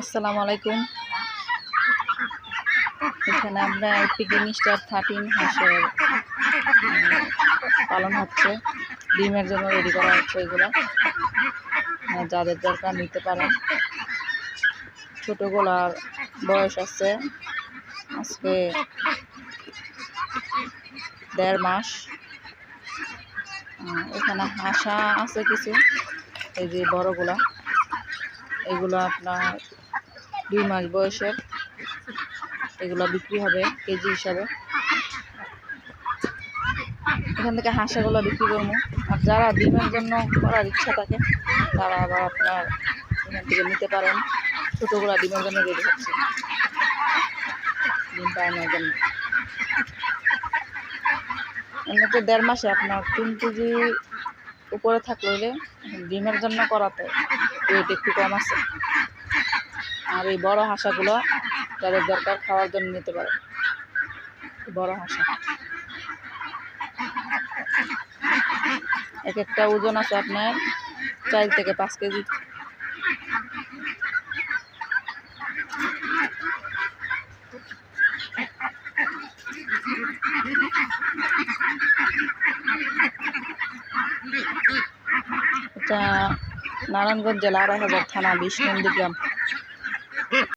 আসসালামু আলাইকুম। এখানে আমরা পিকিং স্টার 13 হাঁসের পালন হচ্ছে, ডিমের জন্য রেডি করা হচ্ছে। এগুলো যাদের দরকার নিতে পারেন। ছোটগুলার বয়স আছে আজকে 1.5 মাস। এখানে হাঁসা আছে কিছু, এই যে বড়গুলা, এগুলো আপনার 2 মাস বয়সের। এগুলো বিক্রি হবে কেজি হিসাবে। এখান থেকে হাঁসাগুলো বিক্রি করবো। আর যারা ডিমের জন্য করার ইচ্ছা থাকে তারা আবার আপনার এখান থেকে নিতে পারেন। ছোটোগুলো ডিমের জন্য রেডি হচ্ছে, ডিম পাড়ানোর জন্য। এমনিতে 1.5 মাসে আপনার 3 কেজি উপরে থাকলে ডিমের জন্য করাতে ওয়েট একটু কম আছে। আর এই বড় হাঁসাগুলো যাদের দরকার খাওয়ার জন্য নিতে পারে। বড় হাঁসা এক একটা ওজন আছে আপনার 4 থেকে 5 কেজি। এটা নারায়ণগঞ্জ জেলা 2,000 থানা 20 নন্দীগ্রাম।